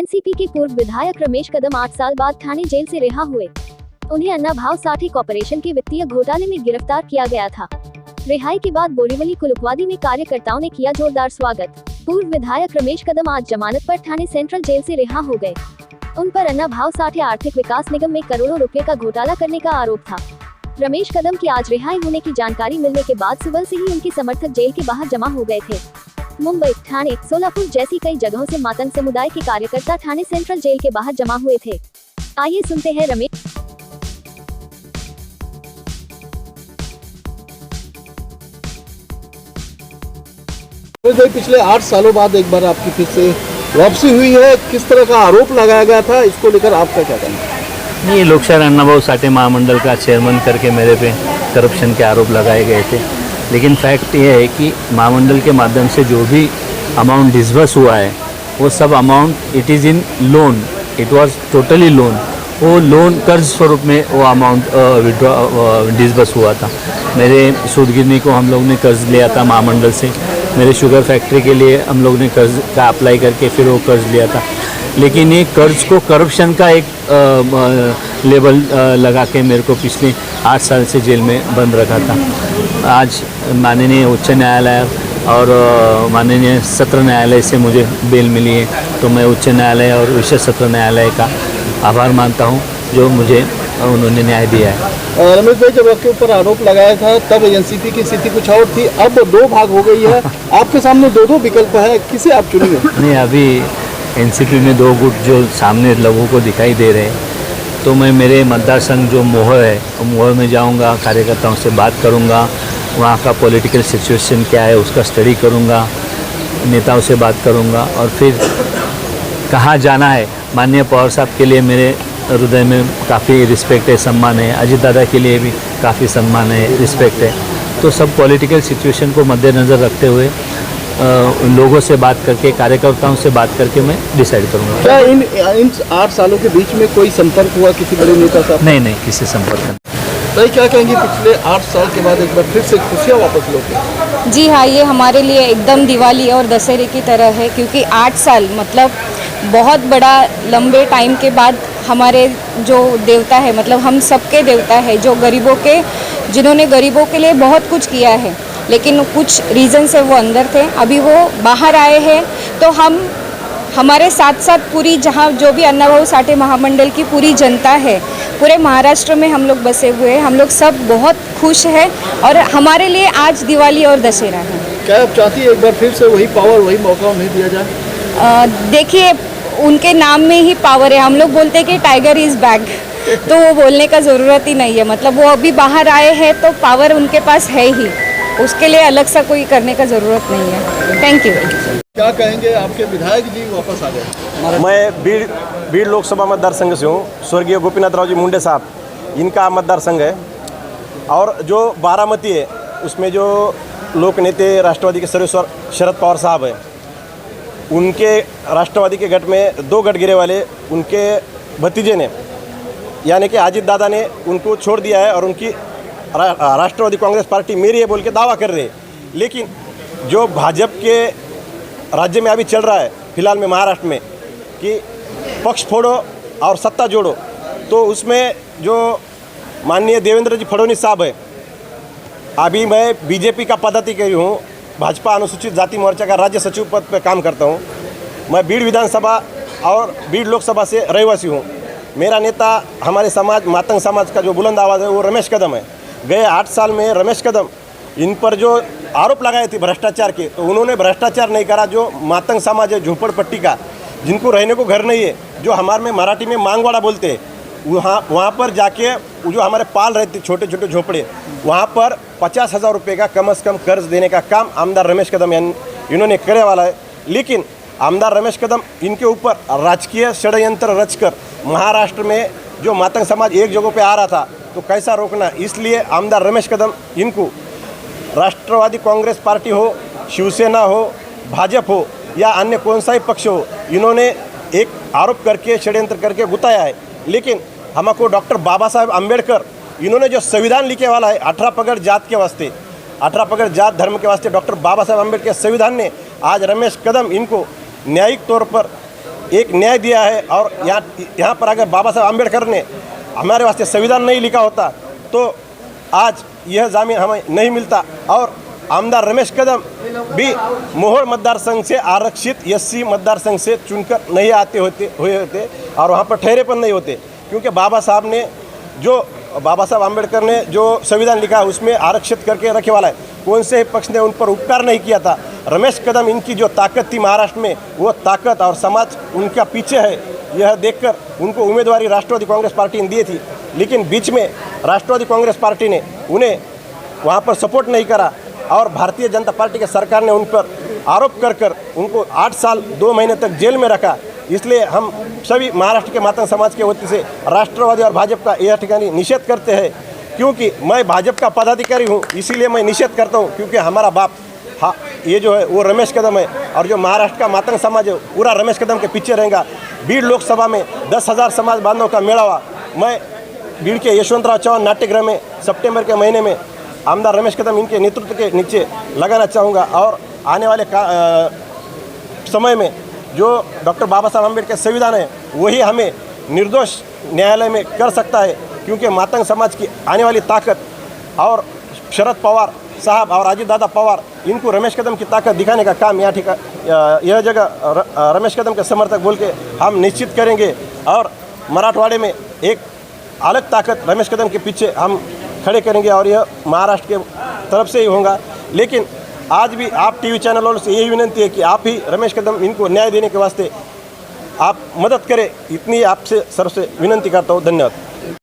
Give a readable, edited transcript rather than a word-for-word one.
NCP के पूर्व विधायक रमेश कदम 8 साल बाद ठाणे जेल से रिहा हुए। उन्हें अन्ना भाव साठे कॉर्पोरेशन के वित्तीय घोटाले में गिरफ्तार किया गया था। रिहाई के बाद बोरीवली कुलुकवादी में कार्यकर्ताओं ने किया जोरदार स्वागत। पूर्व विधायक रमेश कदम आज जमानत पर ठाणे सेंट्रल जेल से रिहा हो गए। उन पर अन्ना भाव साठे आर्थिक विकास निगम में करोड़ों रुपए का घोटाला करने का आरोप था। रमेश कदम की आज रिहाई होने की जानकारी मिलने के बाद सुबह से ही उनके समर्थक जेल के बाहर जमा हो गए थे। मुंबई, ठाणे, सोलापुर जैसी कई जगहों से मातंग समुदाय के कार्यकर्ता ठाणे सेंट्रल जेल के बाहर जमा हुए थे। आइए सुनते हैं रमेश। पिछले 8 सालों बाद एक बार आपकी फिर से वापसी हुई है, किस तरह का आरोप लगाया गया था, इसको लेकर आपका क्या कहना है? नहीं, लोकशाही अन्नाभाऊ साठे महामंडल का चेयरमैन करके मेरे पे करप्शन के आरोप लगाए गए थे, लेकिन फैक्ट ये है कि महामंडल के माध्यम से जो भी अमाउंट डिसबर्स हुआ है वो सब amount it is in loan, it was totally loan. वो लोन कर्ज स्वरूप में वो अमाउंट डिसबर्स हुआ था। मेरे सूदगिरनी को हम लोग ने कर्ज लिया था महामंडल से, मेरे शुगर फैक्ट्री के लिए हम लोग ने कर्ज का अप्लाई करके फिर वो कर्ज लिया था, लेकिन ये कर्ज को करप्शन का एक लेबल लगा के मेरे को पिछले 8 साल से जेल में बंद रखा था। आज माननीय उच्च न्यायालय और माननीय सत्र न्यायालय से मुझे बेल मिली है, तो मैं उच्च न्यायालय और विशेष सत्र न्यायालय का आभार मानता हूँ जो मुझे उन्होंने न्याय दिया है। रमेश भाई, जब आपके ऊपर आरोप लगाया था तब एनसीपी की स्थिति कुछ और थी, अब 2 भाग हो गई है। आपके सामने 2 विकल्प है, किसे आप चुनेंगे? नहीं, अभी एनसीपी में 2 गुट जो सामने लोगों को दिखाई दे रहे हैं, तो मैं मेरे मतदार संघ जो मोह है, मोह में जाऊंगा, कार्यकर्ताओं से बात करूंगा, वहाँ का पॉलिटिकल सिचुएशन क्या है उसका स्टडी करूंगा, नेताओं से बात करूंगा और फिर कहाँ जाना है। माननीय पवार साहब के लिए मेरे हृदय में काफ़ी रिस्पेक्ट है, सम्मान है। अजीत दादा के लिए भी काफ़ी सम्मान है, रिस्पेक्ट है। तो सब पॉलिटिकल सिचुएशन को मद्देनज़र रखते हुए लोगों से बात करके, कार्यकर्ताओं से बात करके मैं डिसाइड करूँगा। क्या इन 8 सालों के बीच में कोई संपर्क हुआ किसी बड़े नेता साहब? नहीं, किसी संपर्क नहीं। तो क्या कहेंगे, पिछले 8 साल के बाद एक बार फिर से खुशियाँ वापस लौटी? जी हाँ, ये हमारे लिए एकदम दिवाली और दशहरे की तरह है, क्योंकि 8 साल मतलब बहुत बड़ा लंबे टाइम के बाद हमारे जो देवता है, मतलब हम सबके देवता है, जो गरीबों के, जिन्होंने गरीबों के लिए बहुत कुछ किया है, लेकिन कुछ रीज़न से वो अंदर थे, अभी वो बाहर आए हैं। तो हम हमारे साथ साथ पूरी, जहाँ जो भी अन्नाभाऊ साठे महामंडल की पूरी जनता है, पूरे महाराष्ट्र में हम लोग बसे हुए हैं, हम लोग सब बहुत खुश हैं और हमारे लिए आज दिवाली और दशहरा है। क्या आप चाहती है एक बार फिर से वही पावर, वही मौका उन्हें दिया जाए? देखिए, उनके नाम में ही पावर है। हम लोग बोलते हैं कि टाइगर इज़ बैक, तो वो बोलने का ज़रूरत ही नहीं है। मतलब वो अभी बाहर आए हैं तो पावर उनके पास है ही, उसके लिए अलग सा कोई करने का ज़रूरत नहीं है। Thank you. क्या कहेंगे, आपके विधायक जी वापस आ गए? मैं बीड़ लोकसभा मतदार संघ से हूँ। स्वर्गीय गोपीनाथ राव जी मुंडे साहब, इनका मतदार संघ है। और जो बारामती है उसमें जो लोक नेते राष्ट्रवादी के सर्वेश्वर शरद पवार साहब हैं, उनके राष्ट्रवादी के गठ में 2 गठ गिरे वाले उनके भतीजे ने, यानी कि अजीत दादा ने उनको छोड़ दिया है और उनकी राष्ट्रवादी कांग्रेस पार्टी मेरी है बोल के दावा कर रहे हैं। लेकिन जो भाजपा के राज्य में अभी चल रहा है फिलहाल में महाराष्ट्र में कि पक्ष फोड़ो और सत्ता जोड़ो, तो उसमें जो माननीय देवेंद्र जी फडणवीस साहब है, अभी मैं बीजेपी का पदाधिकारी हूँ, भाजपा अनुसूचित जाति मोर्चा का राज्य सचिव पद पर काम करता हूँ। मैं बीड़ विधानसभा और बीड़ लोकसभा से रहवासी हूँ। मेरा नेता हमारे समाज, मातंग समाज का जो बुलंद आवाज़ है वो रमेश कदम है। गए 8 साल में रमेश कदम इन पर जो आरोप लगाए थे भ्रष्टाचार के, तो उन्होंने भ्रष्टाचार नहीं करा। जो मातंग समाज है, झोपड़पट्टी का, जिनको रहने को घर नहीं है, जो हमारे में मराठी में मांगवाड़ा बोलते हैं, वहाँ पर जाके जो हमारे पाल रहे थे छोटे छोटे झोपड़े, वहाँ पर 50,000 रुपये का कम से कम कर्ज देने का काम आमदार रमेश कदम इन्होंने करे वाला है। लेकिन आमदार रमेश कदम इनके ऊपर राजकीय षड्यंत्र रचकर महाराष्ट्र में जो मातंग समाज एक जगह पे आ रहा था, तो कैसा रोकना, इसलिए आमदार रमेश कदम इनको राष्ट्रवादी कांग्रेस पार्टी हो, शिवसेना हो, भाजपा हो या अन्य कौन सा ही पक्ष हो, इन्होंने एक आरोप करके षड्यंत्र करके गुताया है। लेकिन हमको डॉक्टर बाबा साहेब अम्बेडकर इन्होंने जो संविधान लिखे वाला है 18 पगड़ जात के वास्ते, 18 पगड़ जात धर्म के वास्ते डॉक्टर बाबा साहेब अम्बेडकर संविधान ने आज रमेश कदम इनको न्यायिक तौर पर एक न्याय दिया है। और यहाँ पर अगर बाबा साहब आम्बेडकर ने हमारे वास्ते संविधान नहीं लिखा होता तो आज यह जमीन हमें नहीं मिलता। और आमदार रमेश कदम भी मोहोळ मतदार संघ से आरक्षित एससी मतदार संघ से चुनकर नहीं आते होते और वहाँ पर ठहरे पर नहीं होते, क्योंकि बाबा साहब आम्बेडकर ने जो संविधान लिखा उसमें आरक्षित करके रखे वाला है। कौन से पक्ष ने उन पर उपकार नहीं किया था। रमेश कदम इनकी जो ताकत थी महाराष्ट्र में, वो ताकत और समाज उनका पीछे है, यह देखकर उनको उम्मीदवारी राष्ट्रवादी कांग्रेस पार्टी ने दी थी। लेकिन बीच में राष्ट्रवादी कांग्रेस पार्टी ने उन्हें वहाँ पर सपोर्ट नहीं करा और भारतीय जनता पार्टी के सरकार ने उन पर आरोप कर उनको 8 साल 2 महीने तक जेल में रखा। इसलिए हम सभी महाराष्ट्र के मातंग समाज के वती से राष्ट्रवादी और भाजपा का यह ठिकानी निषेध करते हैं। क्योंकि मैं भाजपा का पदाधिकारी हूँ, इसीलिए मैं निषेध करता हूँ, क्योंकि हमारा बाप ये जो है वो रमेश कदम है और जो महाराष्ट्र का मातंग समाज है पूरा रमेश कदम के पीछे रहेगा। बीड़ लोकसभा में 10,000 समाज बांधवों का मेड़ावा मैं बीड़ के यशवंतराव चौहान नाट्यगृह में सितंबर के महीने में आमदार रमेश कदम इनके नेतृत्व के नीचे लगाना चाहूँगा। और आने वाले समय में जो डॉक्टर बाबा साहब आम्बेडकर संविधान है वही हमें निर्दोष न्यायालय में कर सकता है, क्योंकि मातंग समाज की आने वाली ताकत और शरद पवार साहब और अजीत दादा पवार इनको रमेश कदम की ताकत दिखाने का काम यह जगह रमेश कदम के समर्थक बोल के हम निश्चित करेंगे। और मराठवाड़े में एक अलग ताकत रमेश कदम के पीछे हम खड़े करेंगे और यह महाराष्ट्र के तरफ से ही होगा। लेकिन आज भी आप टीवी चैनल वालों से यही विनंती है कि आप ही रमेश कदम इनको न्याय देने के वास्ते आप मदद करें, इतनी आपसे सर से विनंती करता हूँ। धन्यवाद।